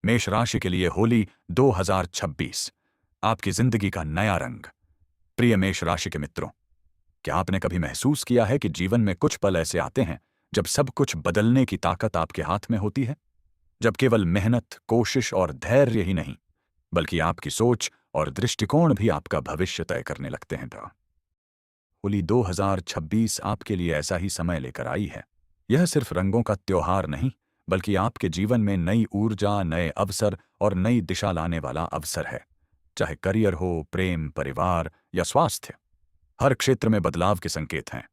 मेष राशि के लिए होली 2026 आपकी जिंदगी का नया रंग। प्रिय मेष राशि के मित्रों, क्या आपने कभी महसूस किया है कि जीवन में कुछ पल ऐसे आते हैं जब सब कुछ बदलने की ताकत आपके हाथ में होती है? जब केवल मेहनत, कोशिश और धैर्य ही नहीं, बल्कि आपकी सोच और दृष्टिकोण भी आपका भविष्य तय करने लगते हैं। होली 2026 आपके लिए ऐसा ही समय लेकर आई है। यह सिर्फ रंगों का त्योहार नहीं, बल्कि आपके जीवन में नई ऊर्जा, नए अवसर और नई दिशा लाने वाला अवसर है। चाहे करियर हो, प्रेम, परिवार या स्वास्थ्य, हर क्षेत्र में बदलाव के संकेत हैं।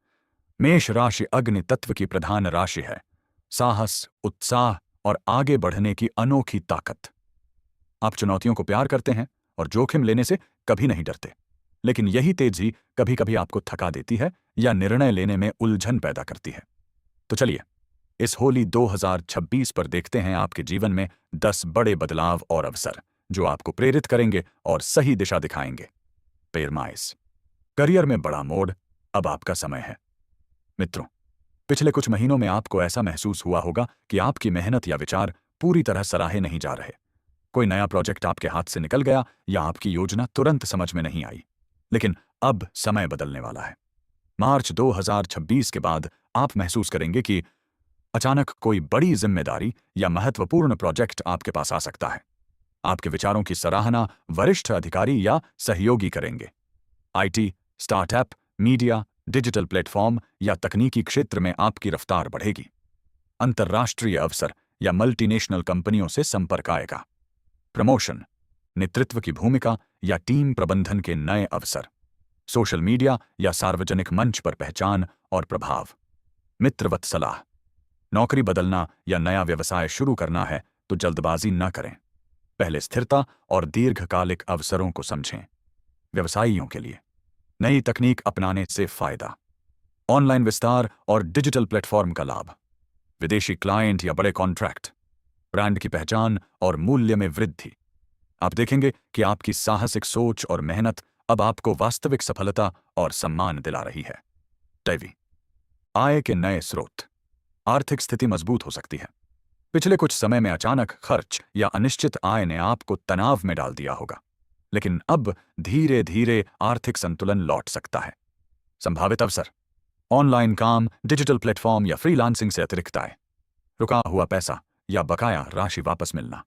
मेष राशि अग्नि तत्व की प्रधान राशि है। साहस, उत्साह और आगे बढ़ने की अनोखी ताकत। आप चुनौतियों को प्यार करते हैं और जोखिम लेने से कभी नहीं डरते। लेकिन यही तेजी कभी कभी आपको थका देती है या निर्णय लेने में उलझन पैदा करती है। तो चलिए, इस होली 2026 पर देखते हैं आपके जीवन में 10 बड़े बदलाव और अवसर जो आपको प्रेरित करेंगे और सही दिशा दिखाएंगे। पेरमाइस, करियर में बड़ा मोड़, अब आपका समय है। मित्रों, पिछले कुछ महीनों में आपको ऐसा महसूस हुआ होगा कि आपकी मेहनत या विचार पूरी तरह सराहे नहीं जा रहे। कोई नया प्रोजेक्ट आपके हाथ से निकल गया या आपकी योजना तुरंत समझ में नहीं आई। लेकिन अब समय बदलने वाला है। मार्च 2026 के बाद आप महसूस करेंगे कि अचानक कोई बड़ी जिम्मेदारी या महत्वपूर्ण प्रोजेक्ट आपके पास आ सकता है। आपके विचारों की सराहना वरिष्ठ अधिकारी या सहयोगी करेंगे। IT, startup, media, digital platform या तकनीकी क्षेत्र में आपकी रफ्तार बढ़ेगी। अंतर्राष्ट्रीय अवसर या मल्टीनेशनल कंपनियों से संपर्क आएगा। प्रमोशन, नेतृत्व की भूमिका या टीम प्रबंधन के नए अवसर। सोशल मीडिया या सार्वजनिक मंच पर पहचान और प्रभाव। मित्रवत सलाह, नौकरी बदलना या नया व्यवसाय शुरू करना है तो जल्दबाजी न करें। पहले स्थिरता और दीर्घकालिक अवसरों को समझें। व्यवसायियों के लिए नई तकनीक अपनाने से फायदा। ऑनलाइन विस्तार और डिजिटल प्लेटफॉर्म का लाभ। विदेशी क्लाइंट या बड़े कॉन्ट्रैक्ट। ब्रांड की पहचान और मूल्य में वृद्धि। आप देखेंगे कि आपकी साहसिक सोच और मेहनत अब आपको वास्तविक सफलता और सम्मान दिला रही है। दैवी, आय के नए स्रोत। आर्थिक स्थिति मजबूत हो सकती है। पिछले कुछ समय में अचानक खर्च या अनिश्चित आय ने आपको तनाव में डाल दिया होगा, लेकिन अब धीरे धीरे आर्थिक संतुलन लौट सकता है। संभावित अवसर, ऑनलाइन काम, डिजिटल प्लेटफॉर्म या फ्रीलांसिंग से अतिरिक्त आय। रुका हुआ पैसा या बकाया राशि वापस मिलना।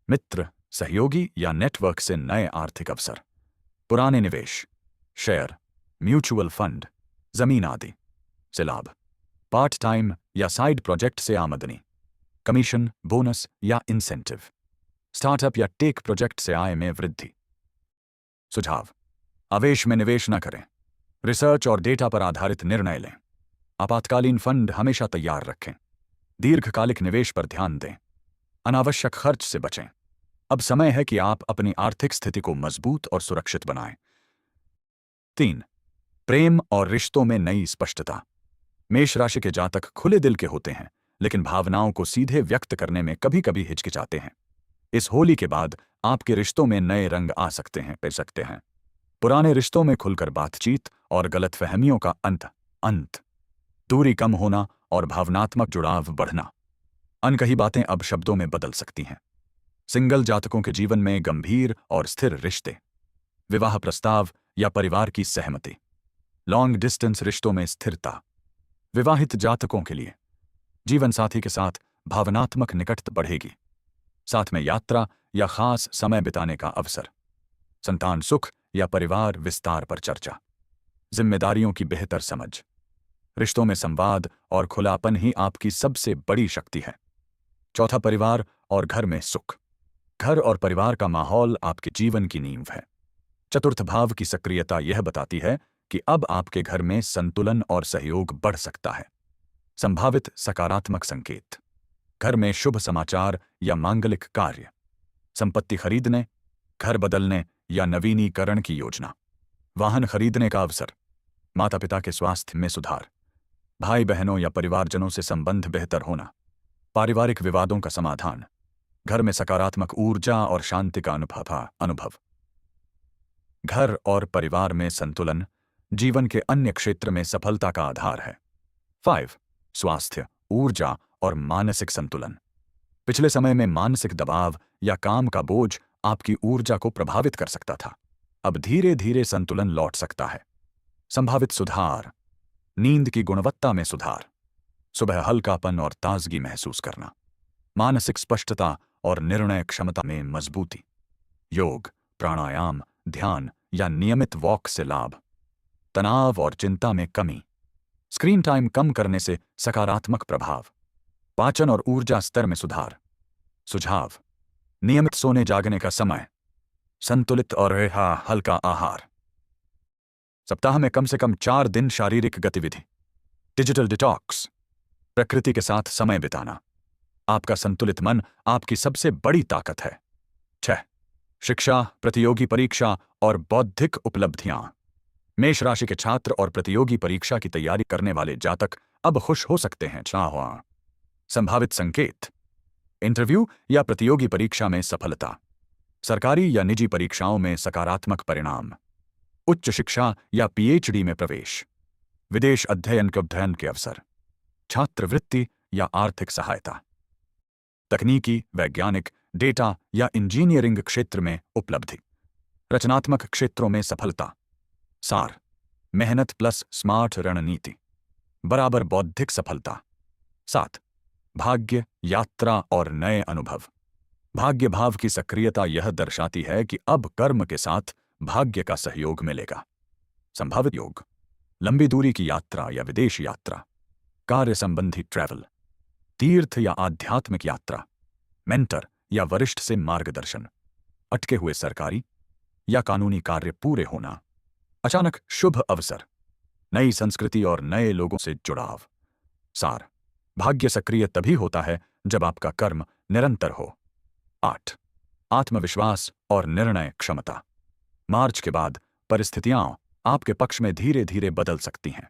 मित्र, सहयोगी या नेटवर्क से नए आर्थिक अवसर। पुराने निवेश, शेयर, म्यूचुअल फंड, जमीन आदि से लाभ। पार्ट टाइम या साइड प्रोजेक्ट से आमदनी। कमीशन, बोनस या इंसेंटिव। स्टार्टअप या टेक प्रोजेक्ट से आय में वृद्धि। सुझाव, आवेश में निवेश न करें। रिसर्च और डेटा पर आधारित निर्णय लें। आपातकालीन फंड हमेशा तैयार रखें। दीर्घकालिक निवेश पर ध्यान दें। अनावश्यक खर्च से बचें। अब समय है कि आप अपनी आर्थिक स्थिति को मजबूत और सुरक्षित बनाएं। 3. प्रेम और रिश्तों में नई स्पष्टता। मेष राशि के जातक खुले दिल के होते हैं, लेकिन भावनाओं को सीधे व्यक्त करने में कभी कभी हिचकिचाते हैं। इस होली के बाद आपके रिश्तों में नए रंग आ सकते हैं। पुराने रिश्तों में खुलकर बातचीत और गलतफहमियों का अंत। दूरी कम होना और भावनात्मक जुड़ाव बढ़ना। अनकही बातें अब शब्दों में बदल सकती हैं। सिंगल जातकों के जीवन में गंभीर और स्थिर रिश्ते। विवाह प्रस्ताव या परिवार की सहमति। लॉन्ग डिस्टेंस रिश्तों में स्थिरता। विवाहित जातकों के लिए जीवन साथी के साथ भावनात्मक निकटता बढ़ेगी। साथ में यात्रा या खास समय बिताने का अवसर। संतान सुख या परिवार विस्तार पर चर्चा। जिम्मेदारियों की बेहतर समझ। रिश्तों में संवाद और खुलापन ही आपकी सबसे बड़ी शक्ति है। चौथा, परिवार और घर में सुख। घर और परिवार का माहौल आपके जीवन की नींव है। चतुर्थ भाव की सक्रियता यह बताती है कि अब आपके घर में संतुलन और सहयोग बढ़ सकता है। संभावित सकारात्मक संकेत, घर में शुभ समाचार या मांगलिक कार्य। संपत्ति खरीदने, घर बदलने या नवीनीकरण की योजना। वाहन खरीदने का अवसर। माता पिता के स्वास्थ्य में सुधार। भाई बहनों या परिवारजनों से संबंध बेहतर होना। पारिवारिक विवादों का समाधान। घर में सकारात्मक ऊर्जा और शांति का अनुभव। घर और परिवार में संतुलन जीवन के अन्य क्षेत्र में सफलता का आधार है। 5. स्वास्थ्य, ऊर्जा और मानसिक संतुलन। पिछले समय में मानसिक दबाव या काम का बोझ आपकी ऊर्जा को प्रभावित कर सकता था। अब धीरे धीरे संतुलन लौट सकता है। संभावित सुधार: नींद की गुणवत्ता में सुधार, सुबह हल्कापन और ताजगी महसूस करना, मानसिक स्पष्टता और निर्णय क्षमता में मजबूती, योग, प्राणायाम, ध्यान या नियमित वॉक से लाभ, तनाव और चिंता में कमी, स्क्रीन टाइम कम करने से सकारात्मक प्रभाव, पाचन और ऊर्जा स्तर में सुधार। सुझाव: नियमित सोने जागने का समय, संतुलित और हल्का आहार, सप्ताह में कम से कम 4 दिन शारीरिक गतिविधि, डिजिटल डिटॉक्स, प्रकृति के साथ समय बिताना। आपका संतुलित मन आपकी सबसे बड़ी ताकत है। 6. शिक्षा, प्रतियोगी परीक्षा और बौद्धिक उपलब्धियां। मेष राशि के छात्र और प्रतियोगी परीक्षा की तैयारी करने वाले जातक अब खुश हो सकते हैं। संभावित संकेत: इंटरव्यू या प्रतियोगी परीक्षा में सफलता, सरकारी या निजी परीक्षाओं में सकारात्मक परिणाम, उच्च शिक्षा या पीएचडी में प्रवेश, विदेश अध्ययन के अवसर, छात्रवृत्ति या आर्थिक सहायता, तकनीकी, वैज्ञानिक, डेटा या इंजीनियरिंग क्षेत्र में उपलब्धि, रचनात्मक क्षेत्रों में सफलता। सार: मेहनत प्लस स्मार्ट रणनीति बराबर बौद्धिक सफलता। 7. भाग्य, यात्रा और नए अनुभव। भाग्य भाव की सक्रियता यह दर्शाती है कि अब कर्म के साथ भाग्य का सहयोग मिलेगा। संभावित योग: लंबी दूरी की यात्रा या विदेश यात्रा, कार्य संबंधी ट्रैवल, तीर्थ या आध्यात्मिक यात्रा, मेंटर या वरिष्ठ से मार्गदर्शन, अटके हुए सरकारी या कानूनी कार्य पूरे होना, अचानक शुभ अवसर, नई संस्कृति और नए लोगों से जुड़ाव। सार: भाग्य सक्रिय तभी होता है जब आपका कर्म निरंतर हो। 8. आत्मविश्वास और निर्णय क्षमता। मार्च के बाद परिस्थितियां आपके पक्ष में धीरे धीरे बदल सकती हैं।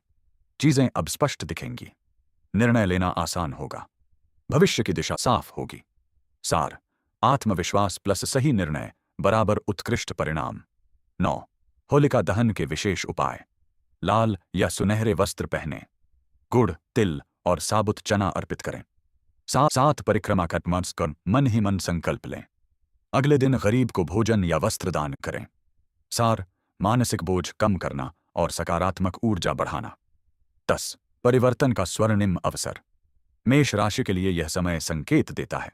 चीजें अब स्पष्ट दिखेंगी, निर्णय लेना आसान होगा, भविष्य की दिशा साफ होगी। सार: आत्मविश्वास प्लस सही निर्णय बराबर उत्कृष्ट परिणाम। 9. होलिका दहन के विशेष उपाय: लाल या सुनहरे वस्त्र पहने, गुड़, तिल और साबुत चना अर्पित करें। 7 परिक्रमा कर मन ही मन संकल्प लें। अगले दिन गरीब को भोजन या वस्त्र दान करें। सार: मानसिक बोझ कम करना और सकारात्मक ऊर्जा बढ़ाना। 10. परिवर्तन का स्वर्णिम अवसर। मेष राशि के लिए यह समय संकेत देता है: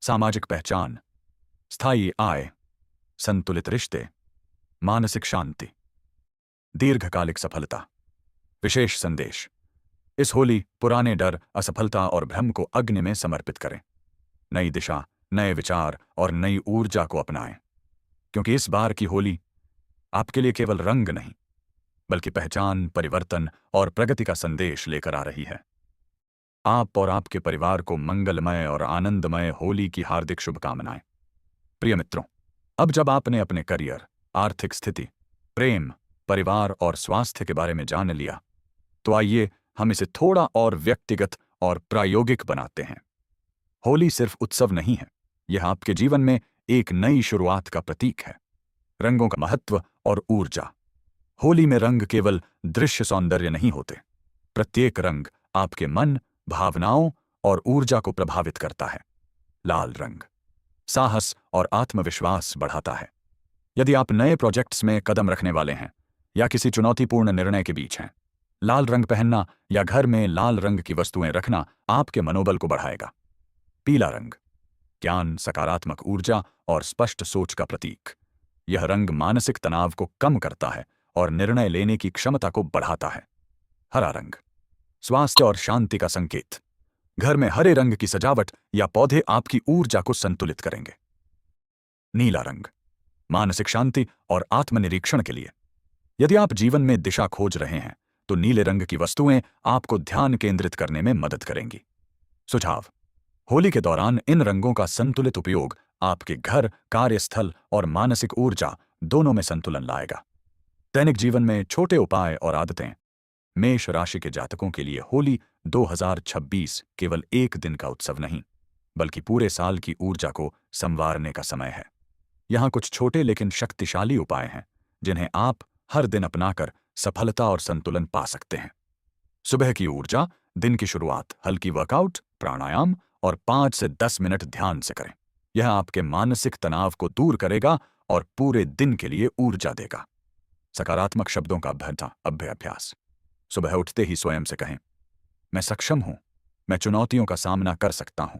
सामाजिक पहचान, स्थायी आय, संतुलित रिश्ते, मानसिक शांति, दीर्घकालिक सफलता। विशेष संदेश: इस होली पुराने डर, असफलता और भ्रम को अग्नि में समर्पित करें। नई दिशा, नए विचार और नई ऊर्जा को अपनाएं, क्योंकि इस बार की होली आपके लिए केवल रंग नहीं बल्कि पहचान, परिवर्तन और प्रगति का संदेश लेकर आ रही है। आप और आपके परिवार को मंगलमय और आनंदमय होली की हार्दिक शुभकामनाएं। प्रिय मित्रों, अब जब आपने अपने करियर, आर्थिक स्थिति, प्रेम, परिवार और स्वास्थ्य के बारे में जान लिया, तो आइए हम इसे थोड़ा और व्यक्तिगत और प्रायोगिक बनाते हैं। होली सिर्फ उत्सव नहीं है, यह आपके जीवन में एक नई शुरुआत का प्रतीक है। रंगों का महत्व और ऊर्जा। होली में रंग केवल दृश्य सौंदर्य नहीं होते, प्रत्येक रंग आपके मन, भावनाओं और ऊर्जा को प्रभावित करता है। लाल रंग साहस और आत्मविश्वास बढ़ाता है। यदि आप नए प्रोजेक्ट्स में कदम रखने वाले हैं या किसी चुनौतीपूर्ण निर्णय के बीच हैं, लाल रंग पहनना या घर में लाल रंग की वस्तुएं रखना आपके मनोबल को बढ़ाएगा। पीला रंग ज्ञान, सकारात्मक ऊर्जा और स्पष्ट सोच का प्रतीक। यह रंग मानसिक तनाव को कम करता है और निर्णय लेने की क्षमता को बढ़ाता है। हरा रंग स्वास्थ्य और शांति का संकेत। घर में हरे रंग की सजावट या पौधे आपकी ऊर्जा को संतुलित करेंगे। नीला रंग मानसिक शांति और आत्मनिरीक्षण के लिए। यदि आप जीवन में दिशा खोज रहे हैं तो नीले रंग की वस्तुएं आपको ध्यान केंद्रित करने में मदद करेंगी। सुझाव: होली के दौरान इन रंगों का संतुलित उपयोग आपके घर, कार्यस्थल और मानसिक ऊर्जा दोनों में संतुलन लाएगा। दैनिक जीवन में छोटे उपाय और आदतें। मेष राशि के जातकों के लिए होली 2026 केवल एक दिन का उत्सव नहीं बल्कि पूरे साल की ऊर्जा को संवारने का समय है। यहाँ कुछ छोटे लेकिन शक्तिशाली उपाय हैं जिन्हें आप हर दिन अपनाकर सफलता और संतुलन पा सकते हैं। सुबह की ऊर्जा, दिन की शुरुआत, हल्की वर्कआउट, प्राणायाम और 5 से 10 मिनट ध्यान से करें। यह आपके मानसिक तनाव को दूर करेगा और पूरे दिन के लिए ऊर्जा देगा। सकारात्मक शब्दों का अभ्यास। सुबह उठते ही स्वयं से कहें, मैं सक्षम हूं, मैं चुनौतियों का सामना कर सकता हूं,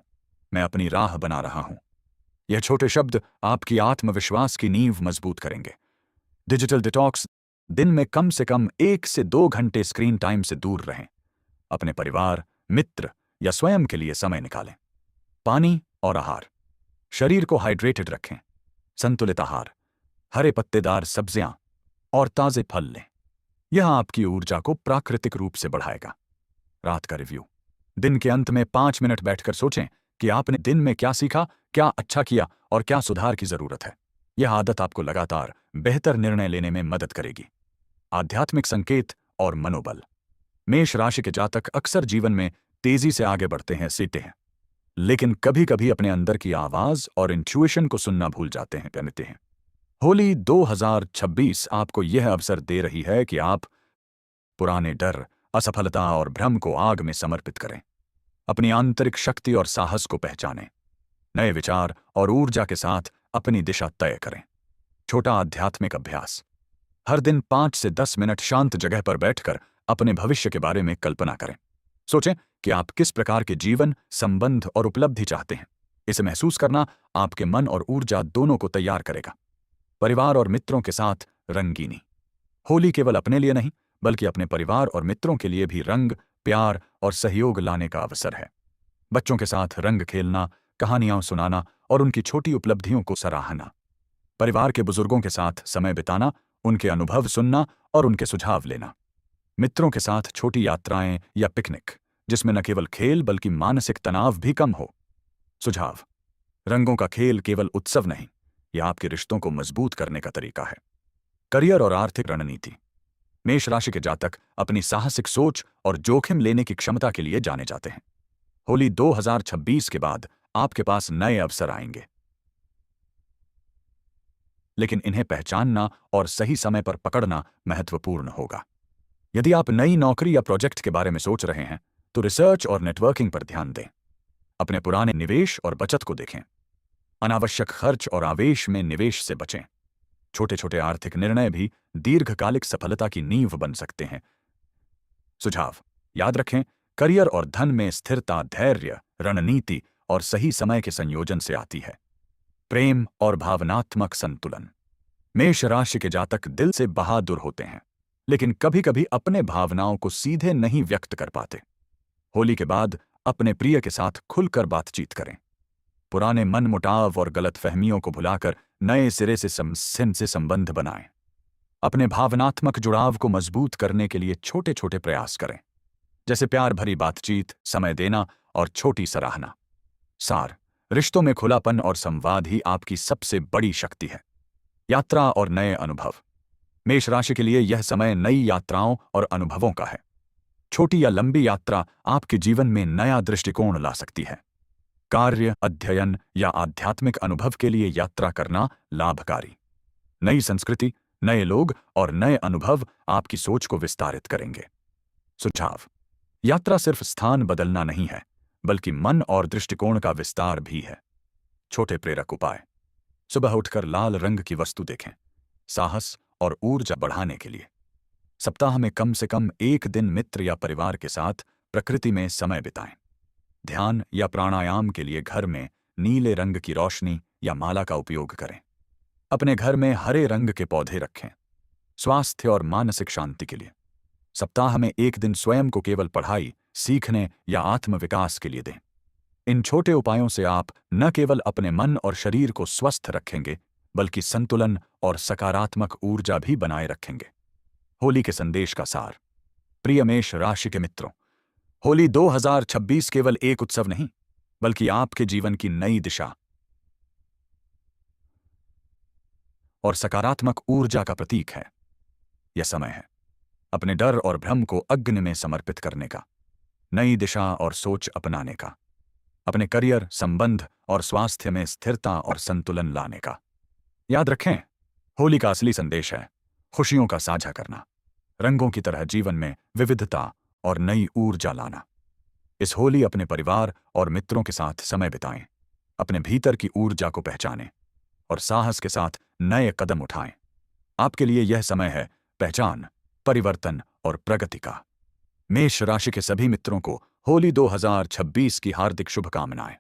मैं अपनी राह बना रहा हूं। यह छोटे शब्द आपकी आत्मविश्वास की नींव मजबूत करेंगे। Digital detox. दिन में कम से कम 1 से 2 घंटे स्क्रीन टाइम से दूर रहें। अपने परिवार, मित्र या स्वयं के लिए समय निकालें। पानी और आहार। शरीर को हाइड्रेटेड रखें। संतुलित आहार, हरे पत्तेदार सब्जियां और ताजे फल लें। यह आपकी ऊर्जा को प्राकृतिक रूप से बढ़ाएगा। रात का रिव्यू। दिन के अंत में 5 मिनट बैठकर सोचें कि आपने दिन में क्या सीखा, क्या अच्छा किया और क्या सुधार की जरूरत है। यह आदत आपको लगातार बेहतर निर्णय लेने में मदद करेगी। आध्यात्मिक संकेत और मनोबल। मेष राशि के जातक अक्सर जीवन में तेजी से आगे बढ़ते हैं, सीखते हैं, लेकिन कभी कभी अपने अंदर की आवाज और इंट्यूशन को सुनना भूल जाते हैं। होली 2026 आपको यह अवसर दे रही है कि आप पुराने डर, असफलता और भ्रम को आग में समर्पित करें। अपनी आंतरिक शक्ति और साहस को पहचानें। नए विचार और ऊर्जा के साथ अपनी दिशा तय करें। छोटा आध्यात्मिक अभ्यास। हर दिन 5 से 10 मिनट शांत जगह पर बैठकर अपने भविष्य के बारे में कल्पना करें। सोचें कि आप किस प्रकार के जीवन, संबंध और उपलब्धि चाहते हैं। इसे महसूस करना आपके मन और ऊर्जा दोनों को तैयार करेगा। परिवार और मित्रों के साथ रंगीनी। होली केवल अपने लिए नहीं, बल्कि अपने परिवार और मित्रों के लिए भी रंग, प्यार और सहयोग लाने का अवसर है। बच्चों के साथ रंग खेलना, कहानियां सुनाना और उनकी छोटी उपलब्धियों को सराहना। परिवार के बुजुर्गों के साथ समय बिताना, उनके अनुभव सुनना और उनके सुझाव लेना। मित्रों के साथ छोटी यात्राएं या पिकनिक, जिसमें न केवल खेल बल्कि मानसिक तनाव भी कम हो। सुझाव। रंगों का खेल केवल उत्सव नहीं, यह आपके रिश्तों को मजबूत करने का तरीका है। करियर और आर्थिक रणनीति। मेष राशि के जातक अपनी साहसिक सोच और जोखिम लेने की क्षमता के लिए जाने जाते हैं। होली 2026 के बाद आपके पास नए अवसर आएंगे, लेकिन इन्हें पहचानना और सही समय पर पकड़ना महत्वपूर्ण होगा। यदि आप नई नौकरी या प्रोजेक्ट के बारे में सोच रहे हैं, तो रिसर्च और नेटवर्किंग पर ध्यान दें। अपने पुराने निवेश और बचत को देखें। अनावश्यक खर्च और आवेश में निवेश से बचें। छोटे छोटे आर्थिक निर्णय भी दीर्घकालिक सफलता की नींव बन सकते हैं। सुझाव। याद रखें, करियर और धन में स्थिरता धैर्य, रणनीति और सही समय के संयोजन से आती है। प्रेम और भावनात्मक संतुलन। मेष राशि के जातक दिल से बहादुर होते हैं, लेकिन कभी कभी अपने भावनाओं को सीधे नहीं व्यक्त कर पाते। होली के बाद अपने प्रिय के साथ खुलकर बातचीत करें। पुराने मनमुटाव और गलतफहमियों को भुलाकर नए सिरे से संबंध बनाएं। अपने भावनात्मक जुड़ाव को मजबूत करने के लिए छोटे छोटे प्रयास करें, जैसे प्यार भरी बातचीत, समय देना और छोटी सराहना। सार। रिश्तों में खुलापन और संवाद ही आपकी सबसे बड़ी शक्ति है। यात्रा और नए अनुभव। मेष राशि के लिए यह समय नई यात्राओं और अनुभवों का है। छोटी या लंबी यात्रा आपके जीवन में नया दृष्टिकोण ला सकती है। कार्य, अध्ययन या आध्यात्मिक अनुभव के लिए यात्रा करना लाभकारी। नई संस्कृति, नए लोग और नए अनुभव आपकी सोच को विस्तारित करेंगे। सुझाव। यात्रा सिर्फ स्थान बदलना नहीं है, बल्कि मन और दृष्टिकोण का विस्तार भी है। छोटे प्रेरक उपाय। सुबह उठकर लाल रंग की वस्तु देखें, साहस और ऊर्जा बढ़ाने के लिए। सप्ताह में कम से कम 1 दिन मित्र या परिवार के साथ प्रकृति में समय बिताएं। ध्यान या प्राणायाम के लिए घर में नीले रंग की रोशनी या माला का उपयोग करें। अपने घर में हरे रंग के पौधे रखें। स्वास्थ्य और मानसिक शांति के लिए सप्ताह में 1 दिन स्वयं को केवल पढ़ाई, सीखने या आत्मविकास के लिए दें। इन छोटे उपायों से आप न केवल अपने मन और शरीर को स्वस्थ रखेंगे, बल्कि संतुलन और सकारात्मक ऊर्जा भी बनाए रखेंगे। होली के संदेश का सार। प्रिय मेष राशि के मित्रों, होली 2026 केवल एक उत्सव नहीं, बल्कि आपके जीवन की नई दिशा और सकारात्मक ऊर्जा का प्रतीक है। यह समय है अपने डर और भ्रम को अग्नि में समर्पित करने का, नई दिशा और सोच अपनाने का, अपने करियर, संबंध और स्वास्थ्य में स्थिरता और संतुलन लाने का। याद रखें, होली का असली संदेश है खुशियों का साझा करना, रंगों की तरह जीवन में विविधता और नई ऊर्जा लाना। इस होली अपने परिवार और मित्रों के साथ समय बिताएं, अपने भीतर की ऊर्जा को पहचानें और साहस के साथ नए कदम उठाएं। आपके लिए यह समय है पहचान, परिवर्तन और प्रगति का। मेष राशि के सभी मित्रों को होली 2026 की हार्दिक शुभकामनाएं।